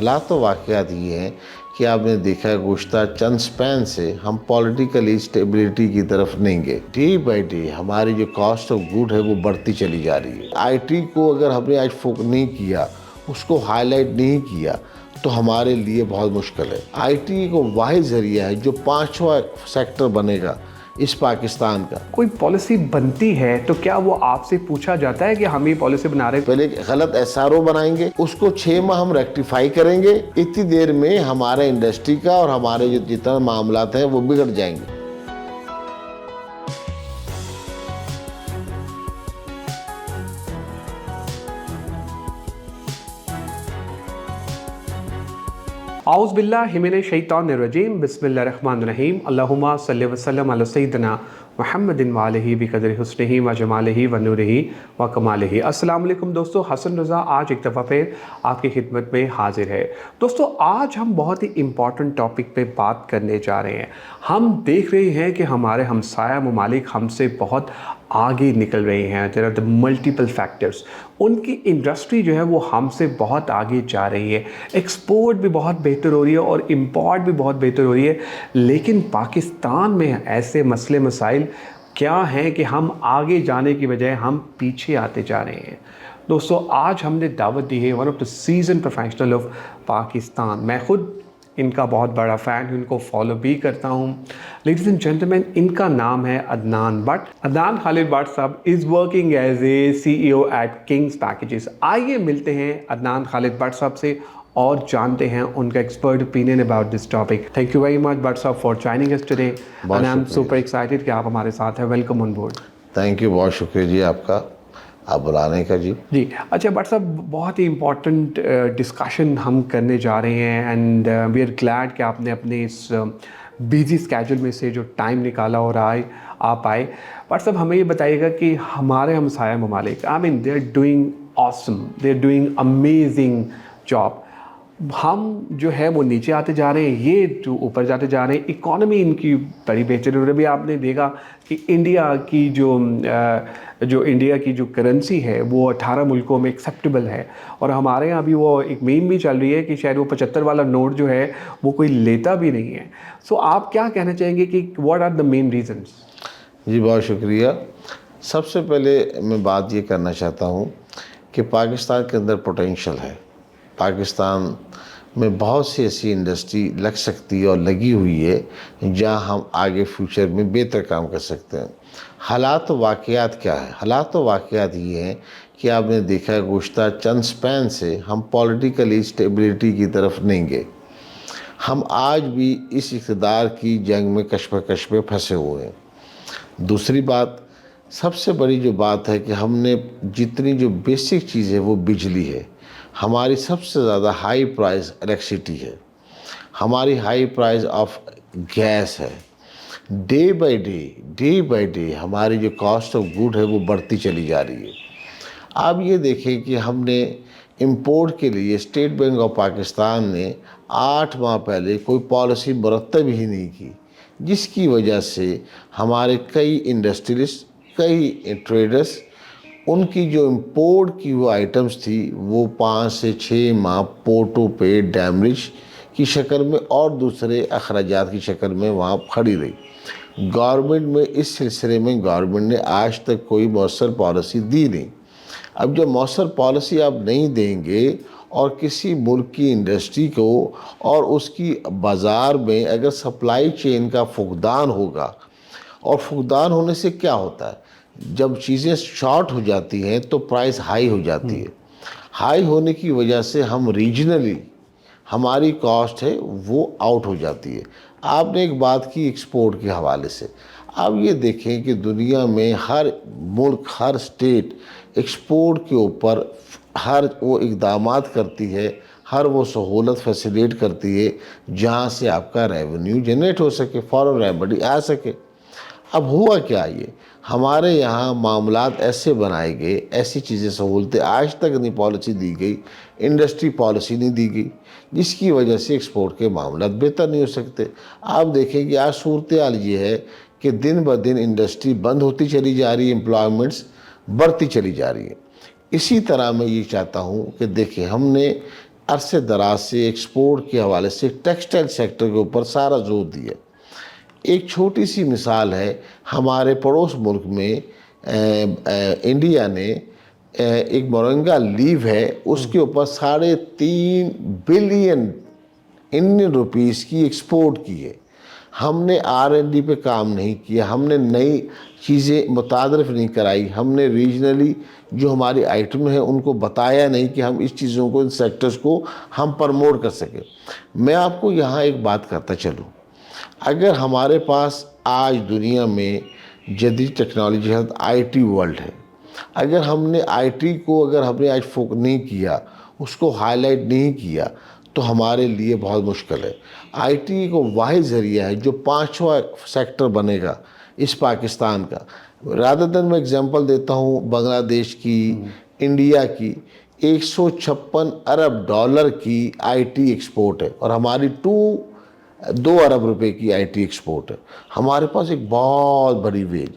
حالات و واقعات یہ ہیں کہ آپ نے دیکھا ہے گزشتہ چند سپین سے ہم پولیٹیکلی اسٹیبلٹی کی طرف نہیں گئے. ڈے بائی ڈے ہماری جو کاسٹ آف گوڈ ہے وہ بڑھتی چلی جا رہی ہے. آئی ٹی کو اگر ہم نے آج فوکس نہیں کیا، اس کو ہائی لائٹ نہیں کیا تو ہمارے لیے بہت مشکل ہے. آئی ٹی کو واحد ذریعہ ہے جو 5واں سیکٹر بنے گا اس پاکستان کا. کوئی پالیسی بنتی ہے تو کیا وہ آپ سے پوچھا جاتا ہے کہ ہم یہ پالیسی بنا رہے ہیں؟ پہلے غلط ایس آر او بنائیں گے، اس کو 6 ماہ ہم ریکٹیفائی کریں گے. اتنی دیر میں ہمارے انڈسٹری کا اور ہمارے جو جتنا معاملات ہیں وہ بگڑ جائیں گے. اعوذ باللہ من الشیطان الرجیم، بسم اللہ الرحمن الرحیم. اللہم صلی وسلم علی سیدنا محمد وآلہ بقدر حسنہ و جمالہ و نورہ و کمالہ. السلام علیکم دوستو، حسن رضا آج ایک دفعہ پھر آپ کی خدمت میں حاضر ہے. دوستو آج ہم بہت ہی امپورٹنٹ ٹاپک پہ بات کرنے جا رہے ہیں. ہم دیکھ رہے ہیں کہ ہمارے ہمسایہ ممالک ہم سے بہت آگے نکل رہے ہیں. There are the multiple factors. ان کی انڈسٹری جو ہے وہ ہم سے بہت آگے جا رہی ہے. ایکسپورٹ بھی بہت بہتر ہو رہی ہے اور امپورٹ بھی بہت بہتر ہو رہی ہے. لیکن پاکستان میں ایسے مسئلے مسائل کیا ہیں کہ ہم آگے جانے کی بجائے ہم پیچھے آتے جا رہے ہیں. دوستو آج ہم نے دعوت دی ہے one of the season professional of Pakistan. میں خود ان کا بہت بڑا فین ہوں، ان کو فالو بھی کرتا ہوں. لیڈیز اینڈ جینٹلمین، ان کا نام ہے Adnan Butt. Adnan Khalid Butt sahib is working as a CEO at Kings Packages. آئیے ملتے ہیں عدنان خالد بٹ صاحب سے اور جانتے ہیں ان کا expert opinion about this topic. Thank you very much Butt sahib for joining us today. And I'm super excited کہ آپ ہمارے ساتھ ہیں. Welcome on board. Thank you, بہت شکریہ جی آپ کا، آپ بلانے کا. جی اچھا بٹ صاحب، بہت ہی امپورٹنٹ ڈسکشن ہم کرنے جا رہے ہیں اینڈ وی آر گلیڈ کہ آپ نے اپنے اس بیزی اسکیجول میں سے جو ٹائم نکالا اور آپ آئے. بٹ صاحب ہمیں یہ بتائیے گا کہ ہمارے ہمسایہ ممالک، I mean they are doing awesome, they are doing amazing job. ہم جو ہے وہ نیچے آتے جا رہے ہیں، یہ جو اوپر جاتے جا رہے ہیں. اکانومی ان کی بڑی بہتر ہو رہی ہے. ابھی آپ نے دیکھا کہ انڈیا کی جو کرنسی ہے وہ 18 ملکوں میں ایکسیپٹیبل ہے، اور ہمارے یہاں بھی وہ ایک میم بھی چل رہی ہے کہ شاید وہ 75 والا نوٹ جو ہے وہ کوئی لیتا بھی نہیں ہے. سو آپ کیا کہنا چاہیں گے کہ what are the main reasons? جی بہت شکریہ. سب سے پہلے میں بات یہ کرنا چاہتا ہوں کہ پاکستان کے اندر پوٹینشل ہے. پاکستان میں بہت سی ایسی انڈسٹری لگ سکتی ہے اور لگی ہوئی ہے جہاں ہم آگے فیوچر میں بہتر کام کر سکتے ہیں. حالات و واقعات کیا ہے؟ حالات و واقعات یہ ہیں کہ آپ نے دیکھا ہے گزشتہ چند سپین سے ہم پولیٹیکلی اسٹیبلٹی کی طرف نہیں گئے. ہم آج بھی اس اقتدار کی جنگ میں کشمکش میں پھنسے ہوئے ہیں. دوسری بات، سب سے بڑی جو بات ہے کہ ہم نے جتنی جو بیسک چیز ہے وہ بجلی ہے. ہماری سب سے زیادہ ہائی پرائز الیکٹریسٹی ہے، ہماری ہائی پرائز آف گیس ہے. ڈے بائی ڈے ہماری جو کاسٹ آف گوڈ ہے وہ بڑھتی چلی جا رہی ہے. آپ یہ دیکھیں کہ ہم نے امپورٹ کے لیے اسٹیٹ بینک آف پاکستان نے 8 ماہ پہلے کوئی پالیسی مرتب ہی نہیں کی، جس کی وجہ سے ہمارے کئی انڈسٹریلسٹ، کئی ٹریڈرز، ان کی جو امپورٹ کی وہ آئٹمز تھی وہ 5 سے 6 ماہ پورٹوں پہ ڈیمیج کی شکل میں اور دوسرے اخراجات کی شکل میں وہاں کھڑی رہی. گورنمنٹ میں اس سلسلے میں گورنمنٹ نے آج تک کوئی مؤثر پالیسی دی نہیں. اب جب مؤثر پالیسی آپ نہیں دیں گے اور کسی ملک کی انڈسٹری کو اور اس کی بازار میں اگر سپلائی چین کا فقدان ہوگا، اور فقدان ہونے سے کیا ہوتا ہے، جب چیزیں شارٹ ہو جاتی ہیں تو پرائس ہائی ہو جاتی ہے. ہائی ہونے کی وجہ سے ہم ریجنلی ہماری کاسٹ ہے وہ آؤٹ ہو جاتی ہے. آپ نے ایک بات کی ایکسپورٹ کے حوالے سے، آپ یہ دیکھیں کہ دنیا میں ہر ملک، ہر اسٹیٹ ایکسپورٹ کے اوپر ہر وہ اقدامات کرتی ہے، ہر وہ سہولت فیسیلیٹ کرتی ہے جہاں سے آپ کا ریونیو جنریٹ ہو سکے، فارن ریمیڈی آ سکے. اب ہوا کیا، یہ ہمارے یہاں معاملات ایسے بنائے گئے، ایسی چیزیں سہولتیں آج تک نہیں پالیسی دی گئی، انڈسٹری پالیسی نہیں دی گئی، جس کی وجہ سے ایکسپورٹ کے معاملات بہتر نہیں ہو سکتے. آپ دیکھیں کہ آج صورتحال یہ ہے کہ دن بدن انڈسٹری بند ہوتی چلی جا رہی ہے، امپلائمنٹس بڑھتی چلی جا رہی ہے. اسی طرح میں یہ چاہتا ہوں کہ دیکھیں ہم نے عرصے دراز سے ایکسپورٹ کے حوالے سے ٹیکسٹائل سیکٹر کے اوپر سارا زور دیا۔ ایک چھوٹی سی مثال ہے، ہمارے پڑوس ملک میں انڈیا نے ایک مورنگا لیو ہے، اس کے اوپر 3.5 بلین انڈین روپیز کی ایکسپورٹ کی ہے۔ ہم نے R&D پہ کام نہیں کیا، ہم نے نئی چیزیں متعارف نہیں کرائی، ہم نے ریجنلی جو ہماری آئٹم ہیں ان کو بتایا نہیں کہ ہم اس چیزوں کو، ان سیکٹرز کو ہم پرموٹ کر سکیں۔ میں آپ کو یہاں ایک بات کرتا چلوں، اگر ہمارے پاس آج دنیا میں جدید ٹیکنالوجی ہے، IT ورلڈ ہے، اگر ہم نے IT کو ہم نے آج فوکس نہیں کیا، اس کو ہائی لائٹ نہیں کیا، تو ہمارے لیے بہت مشکل ہے۔ IT کو واحد ذریعہ ہے جو 5واں سیکٹر بنے گا اس پاکستان کا۔ رادر دین میں اگزامپل دیتا ہوں بنگلہ دیش کی، انڈیا کی، $156 ارب کی IT ایکسپورٹ ہے، اور ہماری 2 ارب روپے کی IT ایکسپورٹ ہے۔ ہمارے پاس ایک بہت بڑی ویج،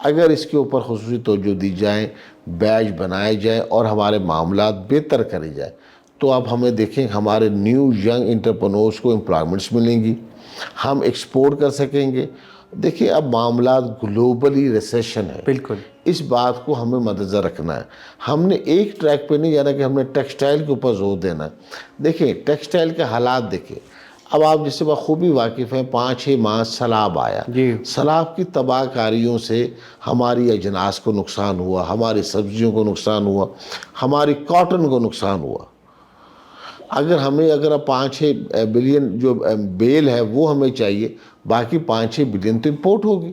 اگر اس کے اوپر خصوصی توجہ دی جائیں، بیچ بنائے جائیں اور ہمارے معاملات بہتر کرے جائیں، تو اب ہمیں دیکھیں ہمارے نیو ینگ انٹرپرنورز کو امپلائمنٹس ملیں گی، ہم ایکسپورٹ کر سکیں گے۔ دیکھیں اب معاملات گلوبلی ریسیشن ہے، بالکل اس بات کو ہمیں مدنظر رکھنا ہے۔ ہم نے ایک ٹریک پہ نہیں جانا کہ ہم نے ٹیکسٹائل کے اوپر زور دینا ہے۔ دیکھیں ٹیکسٹائل کے حالات دیکھیں، اب آپ جس سے بخوبی واقف ہیں 5-6 ماہ سیلاب آیا، جی سیلاب کی تباہ کاریوں سے ہماری اجناس کو نقصان ہوا، ہماری سبزیوں کو نقصان ہوا، ہماری کاٹن کو نقصان ہوا۔ اگر 5-6 بلین جو بیل ہے وہ ہمیں چاہیے، باقی 5-6 بلین تو امپورٹ ہوگی۔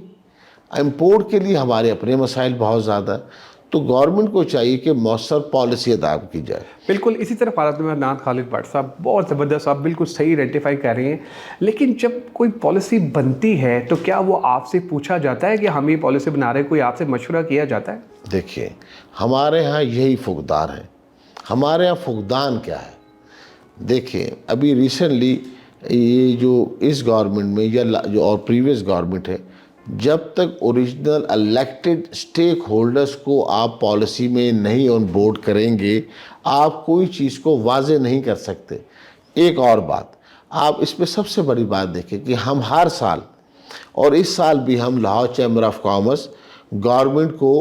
امپورٹ کے لیے ہمارے اپنے مسائل بہت زیادہ ہیں، تو گورنمنٹ کو چاہیے کہ مؤثر پالیسی اڈاپٹ کی جائے۔ بالکل اسی طرح فارغ نعت خالد بٹ صاحب بہت زبردست، آپ بالکل صحیح آئیڈینٹیفائی کر رہے ہیں، لیکن جب کوئی پالیسی بنتی ہے تو کیا وہ آپ سے پوچھا جاتا ہے کہ ہم یہ پالیسی بنا رہے ہیں، کوئی آپ سے مشورہ کیا جاتا ہے؟ دیکھیے ہمارے ہاں یہی فقدان ہے۔ ہمارے ہاں فقدان کیا ہے؟ دیکھیں ابھی ریسنٹلی یہ جو اس گورنمنٹ میں یا جو اور پریویس گورنمنٹ ہے، جب تک اوریجنل الیکٹڈ سٹیک ہولڈرز کو آپ پالیسی میں نہیں آن بورڈ کریں گے، آپ کوئی چیز کو واضح نہیں کر سکتے۔ ایک اور بات آپ اس پہ سب سے بڑی بات دیکھیں کہ ہم ہر سال، اور اس سال بھی ہم Lahore chamber of commerce government کو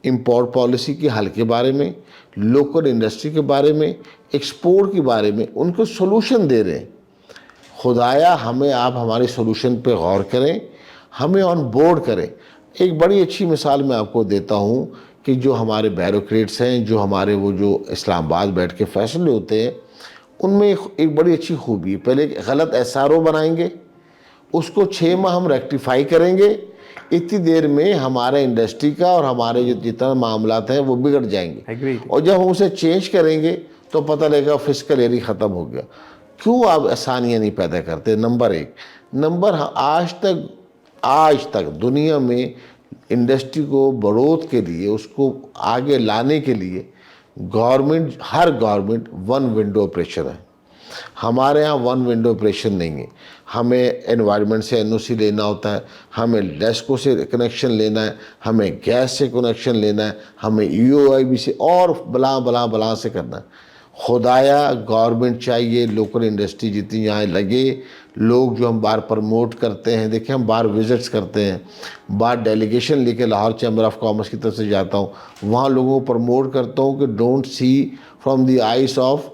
امپورٹ پالیسی کے حل کے بارے میں، لوکل انڈسٹری کے بارے میں، ایکسپورٹ کے بارے میں ان کو سولوشن دے رہے ہیں۔ خدایا ہمیں آپ ہماری سولوشن پہ غور کریں، ہمیں آن بورڈ کریں۔ ایک بڑی اچھی مثال میں آپ کو دیتا ہوں کہ جو ہمارے بیوروکریٹس ہیں، جو ہمارے وہ جو اسلام آباد بیٹھ کے فیصلے ہوتے ہیں، ان میں ایک بڑی اچھی خوبی ہے، پہلے ایک غلط SRO بنائیں گے، اس کو 6 ماہ ہم ریکٹیفائی کریں گے، اتنی دیر میں ہمارے انڈسٹری کا اور ہمارے جو جتنا معاملات ہیں وہ بگڑ جائیں گے، Agreed. اور جب ہم اسے چینج کریں گے تو پتہ لگے گا فسکل ایئر ختم ہو گیا۔ کیوں آپ آسانیاں نہیں پیدا کرتے؟ نمبر 1 آج تک دنیا میں انڈسٹری کو بڑھوت کے لیے، اس کو آگے لانے کے لیے ہر گورنمنٹ 1 ونڈو آپریشن ہے۔ ہمارے ہاں 1 ونڈو آپریشن نہیں ہے۔ ہمیں انوائرمنٹ سے NOC لینا ہوتا ہے، ہمیں لیسکو سے کنیکشن لینا ہے، ہمیں گیس سے کنیکشن لینا ہے، ہمیں EOIB سے، اور بلا سے کرنا ہے۔ خدایا گورنمنٹ چاہیے لوکل انڈسٹری جتنی یہاں لگے، لوگ جو ہم باہر پرموٹ کرتے ہیں، دیکھیں ہم باہر وزٹس کرتے ہیں، باہر ڈیلیگیشن لے کے لاہور چیمبر آف کامرس کی طرف سے جاتا ہوں، وہاں لوگوں کو پرموٹ کرتا ہوں کہ don't see from the eyes of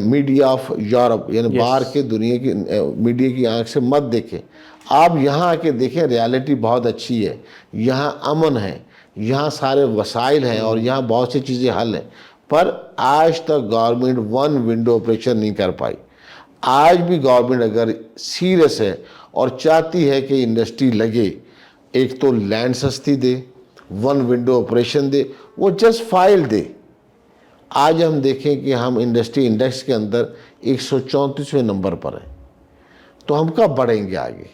media of Europe, یعنی باہر کے دنیا کی میڈیا کی آنکھ سے مت دیکھیں، آپ یہاں آ کے دیکھیں، ریالٹی بہت اچھی ہے، یہاں امن ہے، یہاں سارے وسائل ہیں، اور یہاں بہت سی چیزیں حل ہیں، پر آج تک گورنمنٹ 1 ونڈو آپریشن نہیں کر پائی۔ آج بھی گورنمنٹ اگر سیریس ہے اور چاہتی ہے کہ انڈسٹری لگے، ایک تو لینڈ سستی دے، 1 ونڈو آپریشن دے، وہ جسٹ فائل دے۔ آج ہم دیکھیں کہ ہم انڈسٹری انڈیکس کے اندر 134ویں نمبر پر ہیں، تو ہم کب بڑھیں گے آگے؟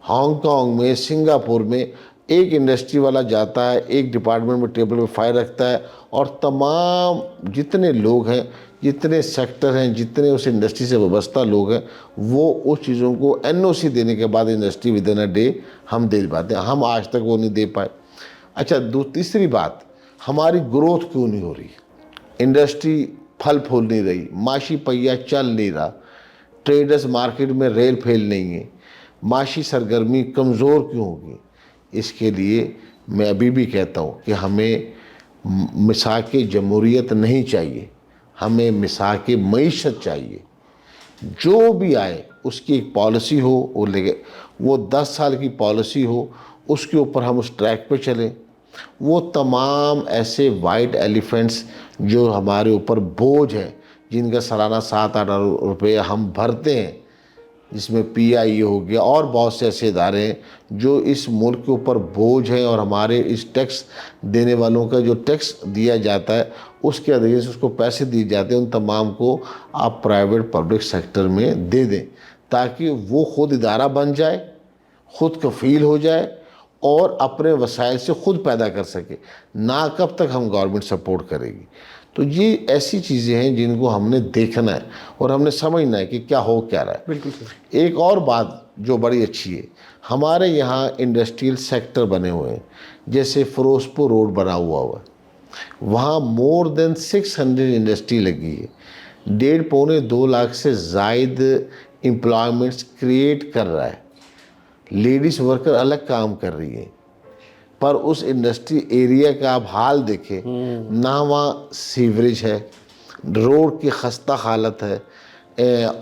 ہانگ کانگ میں، سنگاپور میں ایک انڈسٹری والا جاتا ہے، ایک ڈپارٹمنٹ میں ٹیبل پہ فائل رکھتا ہے، اور تمام جتنے لوگ ہیں، جتنے سیکٹر ہیں، جتنے اس انڈسٹری سے وابستہ لوگ ہیں، وہ اس چیزوں کو NOC دینے کے بعد انڈسٹری ودن اے ڈے ہم دے پاتے ہیں۔ ہم آج تک وہ نہیں دے پائے۔ اچھا تیسری بات، ہماری گروتھ کیوں نہیں ہو رہی؟ انڈسٹری پھل پھول نہیں رہی، معاشی پہیہ چل نہیں رہا، ٹریڈرز مارکیٹ میں ریل پھیل نہیں ہے، معاشی سرگرمی کمزور کیوں ہوگی؟ اس کے لیے میں ابھی بھی کہتا ہوں کہ ہمیں مساق جمہوریت نہیں چاہیے، ہمیں مساق معیشت چاہیے۔ جو بھی آئے اس کی ایک پالیسی ہو، وہ 10 سال کی پالیسی ہو، اس کے اوپر ہم اس ٹریک پہ چلیں۔ وہ تمام ایسے وائٹ ایلیفنٹس جو ہمارے اوپر بوجھ ہیں، جن کا سالانہ 7-8 روپے ہم بھرتے ہیں، جس میں پی آئی اے ہو گیا اور بہت سے ایسے ادارے ہیں جو اس ملک کے اوپر بوجھ ہیں، اور ہمارے اس ٹیکس دینے والوں کا جو ٹیکس دیا جاتا ہے اس کے ذریعے سے اس کو پیسے دیے جاتے ہیں، ان تمام کو آپ پرائیویٹ پبلک سیکٹر میں دے دیں تاکہ وہ خود ادارہ بن جائے، خود کفیل ہو جائے اور اپنے وسائل سے خود پیدا کر سکے، نہ کب تک ہم گورنمنٹ سپورٹ کرے گی۔ تو یہ ایسی چیزیں ہیں جن کو ہم نے دیکھنا ہے اور ہم نے سمجھنا ہے کہ کیا ہو کیا رہا ہے۔ بالکل سر۔ ایک اور بات جو بڑی اچھی ہے، ہمارے یہاں انڈسٹریل سیکٹر بنے ہوئے ہیں، جیسے فیروزپور روڈ بنا ہوا ہے، وہاں مور دین 600 انڈسٹری لگی ہے، 1.5-2 لاکھ سے زائد امپلائمنٹس کریٹ کر رہا ہے، لیڈیز ورکر الگ کام کر رہی ہیں، پر اس انڈسٹری ایریا کا آپ حال دیکھیں، نہ وہاں سیوریج ہے، روڈ کی خستہ حالت ہے،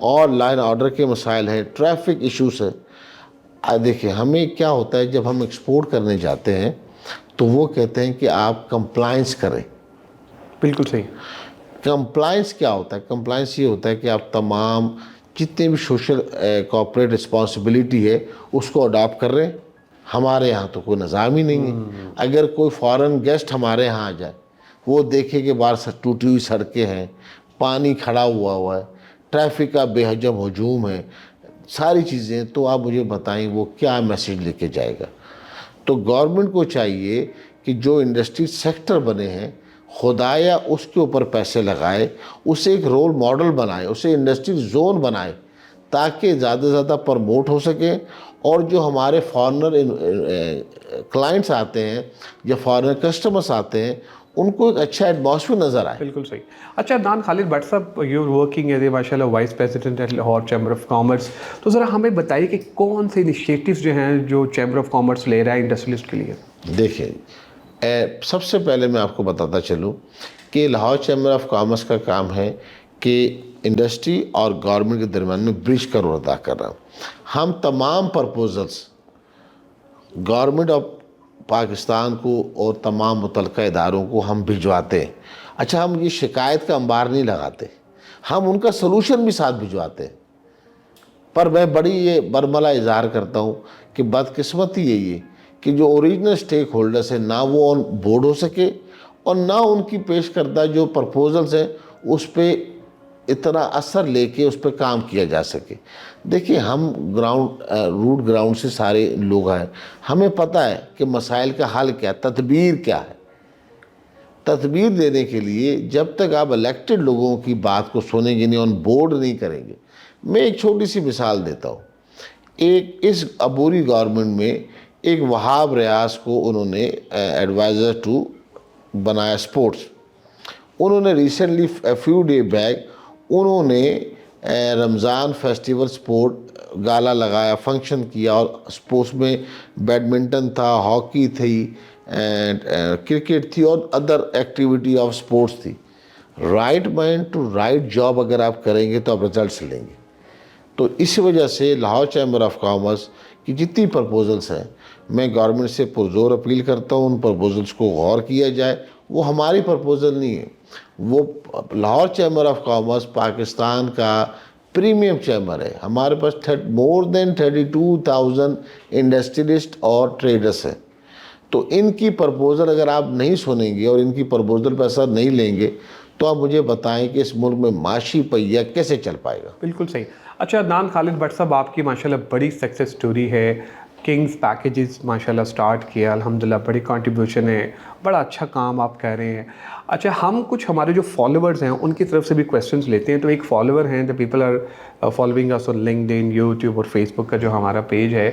اور لائن آرڈر کے مسائل ہیں، ٹریفک ایشوز ہے۔ دیکھیں ہمیں کیا ہوتا ہے جب ہم ایکسپورٹ کرنے جاتے ہیں تو وہ کہتے ہیں کہ آپ کمپلائنس کریں۔ بالکل صحیح۔ کمپلائنس کیا ہوتا ہے؟ کمپلائنس یہ ہوتا ہے کہ آپ تمام جتنے بھی سوشل کارپوریٹ رسپانسبلٹی ہے اس کو اڈاپٹ کر رہے ہیں۔ ہمارے یہاں تو کوئی نظام ہی نہیں ہے۔ اگر کوئی فارن گیسٹ ہمارے یہاں آ جائے، وہ دیکھے کہ باہر ٹوٹی ہوئی سڑکیں ہیں، پانی کھڑا ہوا ہے، ٹریفک کا بے حجم ہجوم ہے، ساری چیزیں، تو آپ مجھے بتائیں وہ کیا میسیج لے کے جائے گا؟ تو گورنمنٹ کو چاہیے کہ جو انڈسٹری سیکٹر بنے ہیں، خدایا اس کے اوپر پیسے لگائے، اسے ایک رول ماڈل بنائے، اسے انڈسٹری زون بنائے تاکہ زیادہ سے زیادہ پروموٹ ہو سکے، اور جو ہمارے فارنر کلائنٹس آتے ہیں یا فارنر کسٹمرس آتے ہیں ان کو ایک اچھا ایٹماسفیئر نظر آئے۔ بالکل صحیح۔ اچھا Adnan Khalid Butt sahib, you are working as a ماشاء اللہ vice president at Lahore chamber of commerce, تو ذرا ہمیں بتائیے کہ کون سے انیشیٹوز جو ہیں جو چیمبر آف کامرس لے رہا ہے انڈسٹریلسٹ کے لیے؟ دیکھیں، سب سے پہلے میں آپ کو بتاتا چلوں کہ لاہور چیمبر آف کامرس کا کام ہے کہ انڈسٹری اور گورنمنٹ کے درمیان میں برج کا رول ادا کر رہا ہوں۔ ہم تمام پرپوزلس گورنمنٹ آف پاکستان کو اور تمام متعلقہ اداروں کو ہم بھجواتے ہیں۔ اچھا، ہم یہ شکایت کا انبار نہیں لگاتے، ہم ان کا سلوشن بھی ساتھ بھجواتے ہیں۔ پر میں بڑی یہ برملا اظہار کرتا ہوں کہ بدقسمتی یہی ہے کہ جو اوریجنل سٹیک ہولڈرز ہیں، نہ وہ آن بورڈ ہو سکے اور نہ ان کی پیش کردہ جو پرپوزلز ہیں اس پہ اتنا اثر لے کے اس پہ کام کیا جا سکے۔ دیکھیں، ہم روٹ گراؤنڈ سے سارے لوگ ہیں، ہمیں پتہ ہے کہ مسائل کا حل کیا ہے، تدبیر کیا ہے۔ تدبیر دینے کے لیے جب تک آپ الیکٹڈ لوگوں کی بات کو سنیں گے نہیں، آن بورڈ نہیں کریں گے۔ میں ایک چھوٹی سی مثال دیتا ہوں۔ اس عبوری گورنمنٹ میں ایک وہاب ریاض کو انہوں نے ایڈوائزر ٹو بنایا اسپورٹس۔ انہوں نے ریسنٹلی فیو ڈے بیک انہوں نے رمضان فیسٹیول سپورٹ گالا لگایا، فنکشن کیا، اور سپورٹس میں بیڈمنٹن تھا، ہاکی تھی، کرکٹ تھی اور other activity of sports right. Mind to right رائٹ جاب اگر آپ کریں گے تو آپ رزلٹس لیں گے۔ تو اس وجہ سے لاہور چیمبر آف کامرس کی جتنی پرپوزلس ہیں، میں گورنمنٹ سے پرزور اپیل کرتا ہوں ان پرپوزلس کو غور کیا جائے۔ وہ ہماری پرپوزل نہیں ہے، وہ Lahore chamber of commerce Pakistan کا پریمیم چیمبر ہے۔ ہمارے پاس مور دین 32,000 انڈسٹریلسٹ اور ٹریڈرس ہیں۔ تو ان کی پرپوزل اگر آپ نہیں سنیں گے اور ان کی پرپوزل پر اثر نہیں لیں گے تو آپ مجھے بتائیں کہ اس ملک میں معاشی پہیہ کیسے چل پائے گا؟ بالکل صحیح۔ اچھا عدنان خالد بٹ صاحب، آپ کی ماشاءاللہ بڑی سکسیس سٹوری ہے، کنگز پیکیجز ماشاءاللہ سٹارٹ کیا، الحمدللہ بڑی کنٹریبیوشن ہے، بڑا اچھا کام آپ کہہ رہے ہیں۔ اچھا، ہم کچھ ہمارے جو فالوورز ہیں ان کی طرف سے بھی کویسچنز لیتے ہیں۔ تو ایک فالوور ہیں، the people are following us on LinkedIn, YouTube اور فیس بک کا جو ہمارا پیج ہے،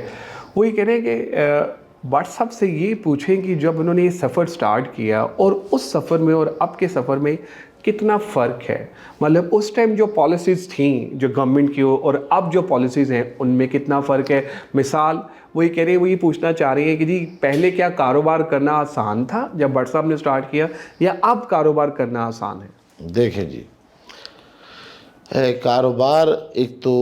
وہ یہ کہہ رہے ہیں کہ بٹ صاحب سے یہ پوچھیں کہ جب انہوں نے یہ سفر سٹارٹ کیا اور اس سفر میں اور اب کے سفر میں کتنا فرق ہے؟ مطلب اس ٹائم جو پالیسیز تھیں جو گورنمنٹ کی اور اب جو پالیسیز ہیں ان میں کتنا فرق ہے؟ مثال وہی کہہ رہے ہیں، وہی پوچھنا چاہ رہی ہیں کہ جی پہلے کیا کاروبار کرنا آسان تھا جب بٹ صاحب نے سٹارٹ کیا، یا اب کاروبار کرنا آسان ہے؟ دیکھیں جی، کاروبار ایک تو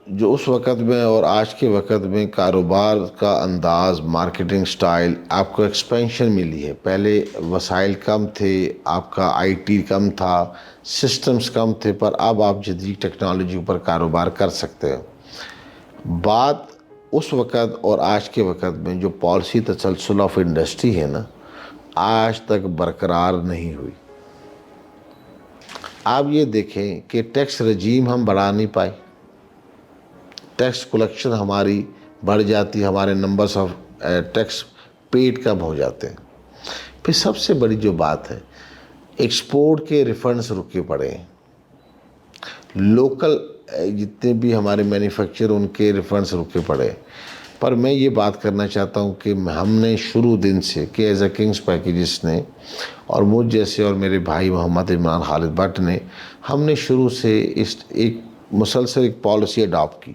جو اس وقت میں اور آج کے وقت میں کاروبار کا انداز، مارکیٹنگ سٹائل، آپ کو ایکسپینشن ملی ہے۔ پہلے وسائل کم تھے، آپ کا آئی ٹی کم تھا، سسٹمز کم تھے، پر اب آپ جدید ٹیکنالوجی پر کاروبار کر سکتے ہیں۔ بات اس وقت اور آج کے وقت میں جو پالیسی تسلسل آف انڈسٹری ہے نا، آج تک برقرار نہیں ہوئی۔ آپ یہ دیکھیں کہ ٹیکس رجیم ہم بڑھا نہیں پائے، ٹیکس کلیکشن ہماری بڑھ جاتی، ہمارے نمبرز آف ٹیکس پیڈ کم ہو جاتے ہیں۔ پھر سب سے بڑی جو بات ہے، ایکسپورٹ کے ریفنڈز رکے پڑے ہیں، لوکل جتنے بھی ہمارے مینوفیکچر ان کے ریفنڈز رکے پڑے ہیں۔ پر میں یہ بات کرنا چاہتا ہوں کہ ہم نے شروع دن سے کہ ایز اے کنگز پیکیجز نے، اور مجھ جیسے اور میرے بھائی محمد عمران خالد بٹ نے، ہم نے شروع سے ایک مسلسل ایک پالیسی اڈاپٹ کی۔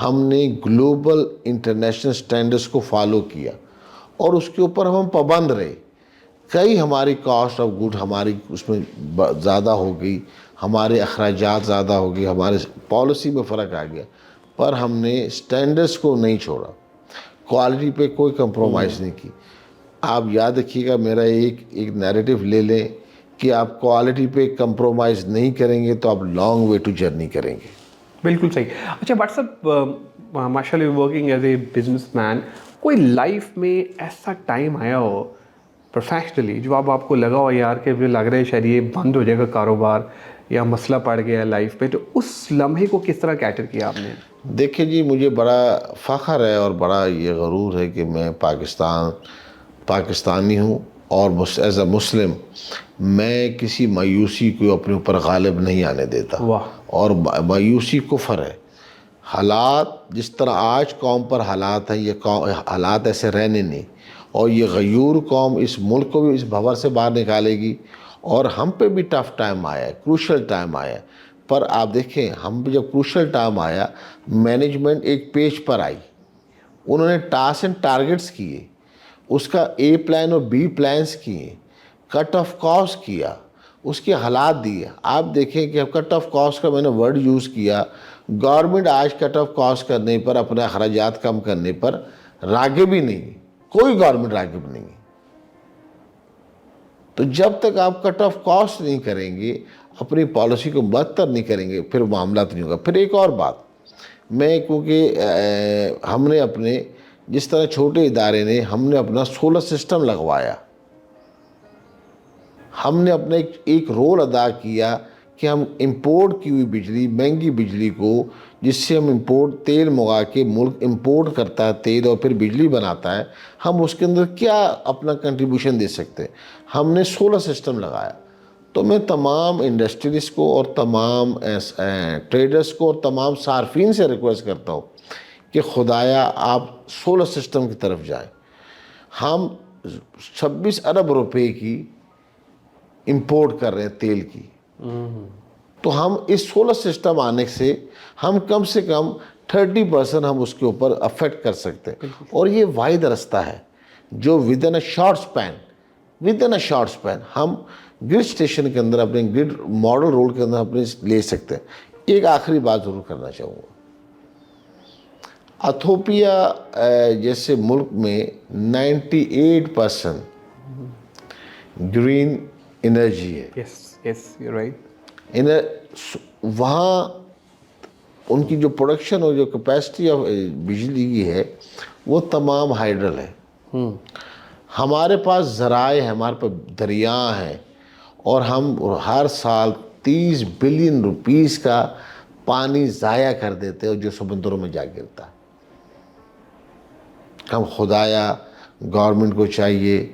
ہم نے گلوبل انٹرنیشنل سٹینڈرڈز کو فالو کیا اور اس کے اوپر ہم پابند رہے۔ کئی ہماری کاسٹ آف گڈ ہماری اس میں زیادہ ہو گئی، ہمارے اخراجات زیادہ ہو گئے، ہمارے پالیسی میں فرق آ گیا، پر ہم نے سٹینڈرڈز کو نہیں چھوڑا، کوالٹی پہ کوئی کمپرومائز نہیں کی۔ آپ یاد رکھیے گا، میرا ایک نیریٹو لے لیں کہ آپ کوالٹی پہ کمپرومائز نہیں کریں گے تو آپ لانگ وے ٹو جرنی کریں گے۔ بالکل صحیح۔ اچھا بٹ صاحب، ماشاء اللہ working as a businessman, کوئی لائف میں ایسا ٹائم آیا ہو پروفیشنلی جو آپ کو لگا ہو یار کہ مجھے لگ رہا ہے شاید یہ بند ہو جائے گا کاروبار یا مسئلہ پڑ گیا ہے لائف پہ، تو اس لمحے کو کس طرح کیٹر کیا آپ نے؟ دیکھیں جی، مجھے بڑا فخر ہے اور بڑا یہ غرور ہے کہ میں پاکستانی ہوں، اور ایز اے مسلم میں کسی مایوسی کو اپنے اوپر غالب نہیں آنے دیتا۔ واہ۔ اور مایوسی کفر ہے۔ حالات جس طرح آج قوم پر حالات ہیں، یہ حالات ایسے رہنے نہیں، اور یہ غیور قوم اس ملک کو بھی اس بھنور سے باہر نکالے گی، اور ہم پہ بھی ٹف ٹائم آیا ہے، کروشل ٹائم آیا ہے۔ پر آپ دیکھیں، ہم پہ جب کروشل ٹائم آیا، مینجمنٹ ایک پیج پر آئی، انہوں نے ٹاسک اینڈ ٹارگٹس کیے، اس کا اے پلان اور بی پلانس کیے، کٹ آف کاسٹ کیا، اس کے حالات دیے۔ آپ دیکھیں کہ کٹ آف کاسٹ کا میں نے ورڈ یوز کیا، گورنمنٹ آج کٹ آف کاسٹ کرنے پر، اپنے اخراجات کم کرنے پر راغب ہی نہیں، کوئی گورنمنٹ راغب نہیں۔ تو جب تک آپ کٹ آف کاسٹ نہیں کریں گے، اپنی پالیسی کو بہتر نہیں کریں گے، پھر معاملات نہیں ہوگا۔ پھر ایک اور بات، میں کیونکہ ہم نے اپنے جس طرح چھوٹے ادارے نے، ہم نے اپنا سولر سسٹم لگوایا، ہم نے اپنا ایک رول ادا کیا کہ ہم امپورٹ کی ہوئی بجلی، مہنگی بجلی کو، جس سے ہم تیل منگا کے ملک امپورٹ کرتا ہے تیل اور پھر بجلی بناتا ہے، ہم اس کے اندر کیا اپنا کنٹریبیوشن دے سکتے ہیں۔ ہم نے سولر سسٹم لگایا۔ تو میں تمام انڈسٹریز کو اور تمام ٹریڈرز کو اور تمام صارفین سے ریکویسٹ کرتا ہوں کہ خدایا آپ سولر سسٹم کی طرف جائیں۔ ہم 26 ارب روپے کی امپورٹ کر رہے ہیں تیل کی، تو ہم اس سولر سسٹم آنے سے ہم کم سے کم 30% ہم اس کے اوپر افیکٹ کر سکتے ہیں۔ اور یہ واحد رستہ ہے جو ودن اے شارٹ سپین ہم گرڈ اسٹیشن کے اندر، اپنے گرڈ ماڈل رول کے اندر اپنے لے سکتے ہیں۔ ایک آخری بات ضرور کرنا چاہوں گا، ایتھوپیا جیسے ملک میں 98% گرین انرجی ہے۔ Yes you right. وہاں ان کی جو پروڈکشن اور جو کیپیسٹی آف بجلی کی ہے وہ تمام ہائیڈرل ہے۔ ہمارے پاس ذرائع ہیں، ہمارے پاس دریا ہیں، اور ہم ہر سال 30 بلین روپیز کا پانی ضائع کر دیتے ہیں جو سمندروں میں جا گرتا ہے۔ ہم خدایا گورنمنٹ کو چاہیے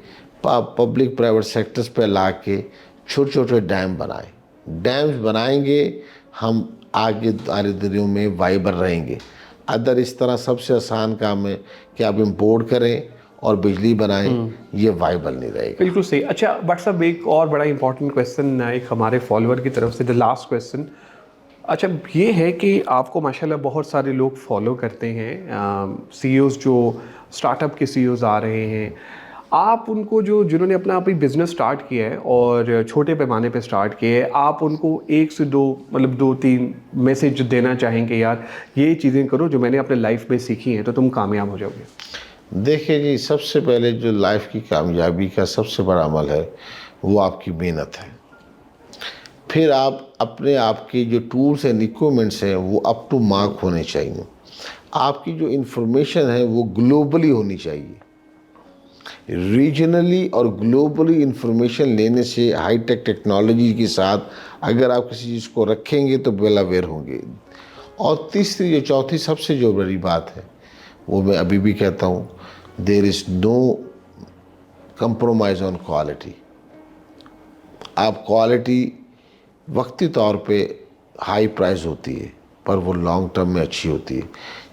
پبلک پرائیویٹ سیکٹرز پہ لا کے چھوٹے چھوٹے ڈیمز بنائیں گے، ہم آگے آنے دنوں میں وائبر رہیں گے۔ ادر اس طرح سب سے آسان کام ہے کہ آپ امپورٹ کریں اور بجلی بنائیں یہ وائبل نہیں رہے گا. بالکل صحیح. اچھا بٹ صاحب ایک اور بڑا امپورٹنٹ کویشچن ایک ہمارے فالوور کی طرف سے دا لاسٹ کویشچن. اچھا یہ ہے کہ آپ کو ماشاء اللہ بہت سارے لوگ فالو کرتے ہیں, سی ایوز جو اسٹارٹ اپ کے سی ایوز آ رہے ہیں, آپ ان کو جنہوں نے اپنا ابھی بزنس سٹارٹ کیا ہے اور چھوٹے پیمانے پہ سٹارٹ کیا ہے, آپ ان کو 1 سے 2 مطلب 2-3 میسج دینا چاہیں کہ یار یہ چیزیں کرو جو میں نے اپنے لائف میں سیکھی ہیں تو تم کامیاب ہو جاؤ گے؟ دیکھیں جی, سب سے پہلے جو لائف کی کامیابی کا سب سے بڑا عمل ہے وہ آپ کی محنت ہے. پھر آپ اپنے آپ کی جو ٹولز اینڈ ایکوپمنٹس ہیں وہ اپ ٹو مارک ہونے چاہیے. آپ کی جو انفارمیشن ہے وہ گلوبلی ہونی چاہیے. ریجنلی اور گلوبلی انفارمیشن لینے سے ہائی ٹیک ٹیکنالوجی کے ساتھ اگر آپ کسی چیز کو رکھیں گے تو ویل اویئر ہوں گے. اور تیسری چوتھی سب سے جو بڑی بات ہے وہ میں ابھی بھی کہتا ہوں, دیر از نو کمپرومائز آن کوالٹی. آپ کوالٹی وقتی طور پہ ہائی پرائز ہوتی ہے پر وہ لانگ ٹرم میں اچھی ہوتی ہے.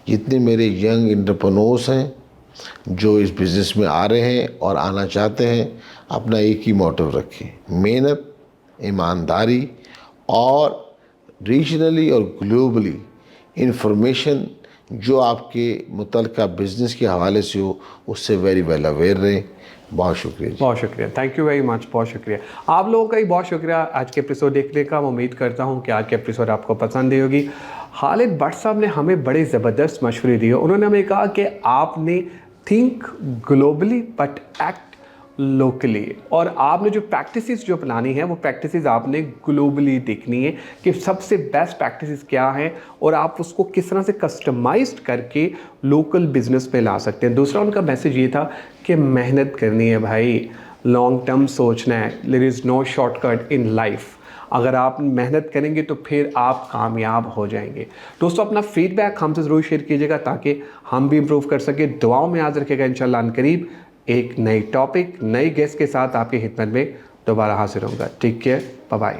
جتنے میرے ینگ انٹرپرنورس ہیں جو اس بزنس میں آ رہے ہیں اور آنا چاہتے ہیں, اپنا ایک ہی موٹو رکھیں, محنت, ایمانداری اور ریجنلی اور گلوبلی انفارمیشن جو آپ کے متعلقہ بزنس کے حوالے سے ہو اس سے ویری ویل اویئر رہیں. بہت شکریہ جی. بہت شکریہ, تھینک یو ویری مچ, بہت شکریہ. آپ لوگوں کا ہی بہت شکریہ آج کے ایپیسوڈ دیکھنے کا. میں امید کرتا ہوں کہ آج کے ایپیسوڈ آپ کو پسند آئی ہوگی. خالد بٹ صاحب نے ہمیں بڑے زبردست مشورے دیے. انہوں نے ہمیں کہا کہ آپ نے think globally but act locally, اور آپ نے جو پریکٹسز جو اپنانی ہیں وہ پریکٹسز آپ نے گلوبلی دیکھنی ہے کہ سب سے بیسٹ پریکٹسز کیا ہیں اور آپ اس کو کس طرح سے کسٹمائزڈ کر کے لوکل بزنس پہ لا سکتے ہیں. دوسرا ان کا میسج یہ تھا کہ محنت کرنی ہے بھائی, لانگ ٹرم سوچنا ہے. دیر از نو شارٹ کٹ ان لائف. اگر آپ محنت کریں گے تو پھر آپ کامیاب ہو جائیں گے. دوستو اپنا فیڈ بیک ہم سے ضرور شیئر کیجیے گا تاکہ ہم بھی امپروو کر سکیں. دعاؤں میں یاد رکھے گا. انشاءاللہ ان قریب ایک نئی ٹاپک, نئی گیسٹ کے ساتھ آپ کی خدمت میں دوبارہ حاضر ہوں گا. Take care, bye bye.